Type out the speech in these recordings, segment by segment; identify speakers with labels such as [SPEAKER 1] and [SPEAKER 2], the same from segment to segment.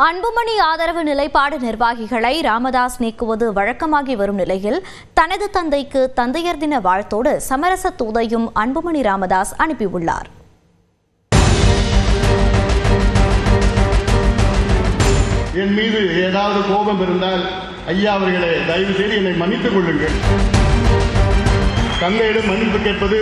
[SPEAKER 1] அன்புமணி ஆதரவு நிலைப்பாடு நிர்வாகிகளை ராமதாஸ் நீக்குவது வழக்கமாகி வரும் நிலையில் தனது தந்தைக்கு தந்தையர் தின வாழ்த்தோடு சமரச தூதையும் அன்புமணி ராமதாஸ் அனுப்பியுள்ளார்.
[SPEAKER 2] என் மீது ஏதாவது கோபம் இருந்தால் ஐயா அவர்களே தயவு செய்து என்னை மன்னித்துக் கொள்ளுங்கள். தந்தையிடம் மன்னிப்பு கேட்பது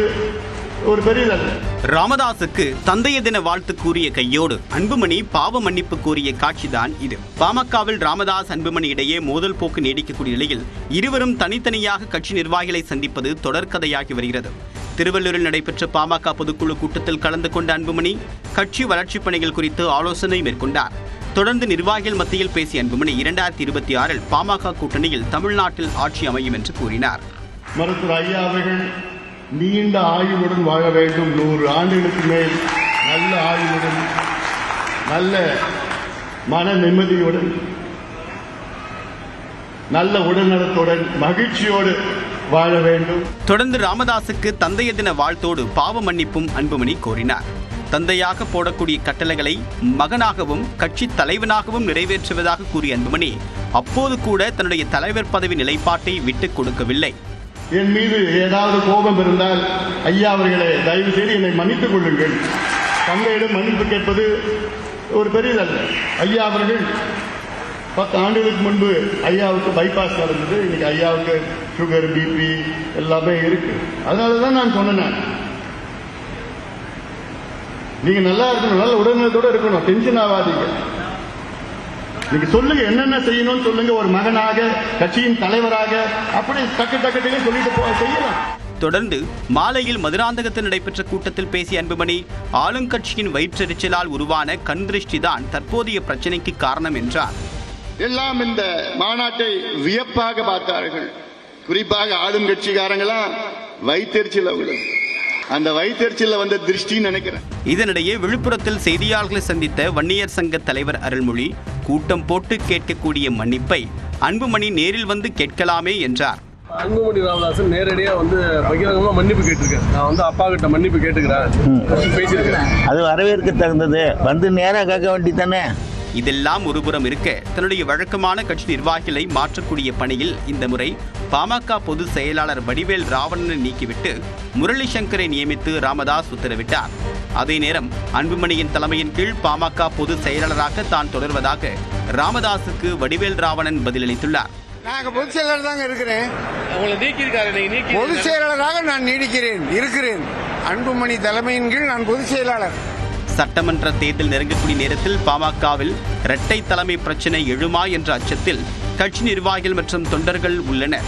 [SPEAKER 2] ஒரு பெரிதல்ல.
[SPEAKER 3] ராமதாசுக்கு தந்தைய தின வாழ்த்து கூறிய கையோடு அன்புமணி பாவ மன்னிப்பு கூறிய காட்சிதான் இது. பாமகவில் ராமதாஸ் அன்புமணி இடையே மோதல் போக்கு நீடிக்கக்கூடிய நிலையில் இருவரும் தனித்தனியாக கட்சி நிர்வாகிகளை சந்திப்பது தொடர்கதையாகி வருகிறது. திருவள்ளூரில் நடைபெற்ற பாமக பொதுக்குழு கூட்டத்தில் கலந்து கொண்ட அன்புமணி கட்சி வளர்ச்சிப் பணிகள் குறித்து ஆலோசனை மேற்கொண்டார். தொடர்ந்து நிர்வாகிகள் மத்தியில் பேசிய அன்புமணி 2026 பாமக கூட்டணியில் தமிழ்நாட்டில் ஆட்சி அமையும் என்று கூறினார்.
[SPEAKER 2] மருத்துவர் ஐயா அவர்கள் நீண்ட ஆயுளுடன் வாழ வேண்டும். 100 ஆண்டுகளுக்கு மேல் நல்ல ஆயுளுடன், நல்ல மன நிம்மதியுடன், நல்ல உடல்நலத்துடன், மகிழ்ச்சியோடு வாழ வேண்டும்.
[SPEAKER 3] தொடர்ந்து ராமதாசுக்கு தந்தைய தின வாழ்த்தோடு பாவ மன்னிப்பும் அன்புமணி கோரினார். தந்தையாக போடக்கூடிய கட்டளைகளை மகனாகவும் கட்சி தலைவனாகவும் நிறைவேற்றுவதாக கூறிய அன்புமணி அப்போது கூட தன்னுடைய தலைவர் பதவி நிலைப்பாட்டை விட்டுக் கொடுக்கவில்லை.
[SPEAKER 2] என் மீது ஏதாவது கோபம் இருந்தால் ஐயா அவர்களே தயவு செய்து என்னை மன்னித்துக் கொள்ளுங்கள். தந்தையிடம் மன்னிப்பு கேட்பது ஒரு பெரிதல்ல. ஐயா அவர்கள் 10 ஆண்டுகளுக்கு முன்பு ஐயாவுக்கு பைபாஸ் நடந்தது. இன்னைக்கு ஐயாவுக்கு சுகர், பிபி எல்லாமே இருக்கு. அதனாலதான் நான் சொன்னேன், நீங்க நல்லா இருக்கணும், நல்ல உடல்நலத்தோட இருக்கணும், டென்ஷன் ஆகாதீங்க. நீங்க சொல்லுங்க, என்னென்ன செய்யணும்னு சொல்லுங்க. ஒரு மகனாக, கட்சியின் தலைவராக அப்படி டக்கு சொல்லிட்டு செய்யலாம்.
[SPEAKER 3] தொடர்ந்து மாலையில் மதுராந்தகத்தில் நடைபெற்ற கூட்டத்தில் பேசிய அன்புமணி ஆளுங்கட்சியின் வயிற்றெரிச்சலால் உருவான கண் திருஷ்டிதான் தற்போதைய பிரச்சனைக்கு காரணம் என்றார்.
[SPEAKER 2] எல்லாம் இந்த மாநாட்டை வியப்பாக பார்த்தார்கள். குறிப்பாக ஆளுங்கட்சிக்காரங்களாம் வயிற்றெரிச்சல் உள்ளது. அந்த வயிற்றெரிச்சல்ல வந்த திருஷ்டின்னு நினைக்கிறேன்.
[SPEAKER 3] இதனிடையே விழுப்புரத்தில் செய்தியாளர்களை சந்தித்த வன்னியர் சங்க தலைவர் அருள்மொழி கூட்டம் போட்டு கேட்கக்கூடிய மன்னிப்பை அன்புமணி நேரில் வந்து கேட்கலாமே என்றார்.
[SPEAKER 4] அன்புமணி ராமதாசன் நேரடியா பகிரங்கமா மன்னிப்பு கேட்டிருக்கேன். நான் அப்பா கிட்ட மன்னிப்பு கேட்டுக்கிறேன் பேசியிருக்கேன்.
[SPEAKER 5] அது வரவேற்க தகுந்தது. வந்து நேராக கேட்க வேண்டியதானே.
[SPEAKER 3] இதெல்லாம் ஒருபுறம் இருக்க, தன்னுடைய வழக்கமான கட்சி நிர்வாகிகளை மாற்றக்கூடிய பணியில் இந்த முறை பாமக பொதுச் செயலாளர் வடிவேல் ராவணனை நீக்கிவிட்டு முரளி சங்கரை நியமித்து ராமதாஸ் உத்தரவிட்டார். அதே நேரம் அன்புமணியின் தலைமையின் கீழ் பாமக பொதுச் செயலாளராக தான் தொடர்வதாக ராமதாசுக்கு வடிவேல் ராவணன் பதிலளித்துள்ளார்.
[SPEAKER 6] நாங்க பொதுச் செயலாளர் தாங்க இருக்கிறேன். பொதுச் செயலாளராக நான் இருக்கிறேன். அன்புமணி தலைமையின் கீழ் நான் பொதுச் செயலாளர்.
[SPEAKER 3] சட்டமன்ற தேர்தல் நெருங்கக்கூடிய நேரத்தில் பாமகவில் இரட்டை தலைமை பிரச்சினை எழுமா என்ற அச்சத்தில் கட்சி நிர்வாகிகள் மற்றும் தொண்டர்கள் உள்ளனர்.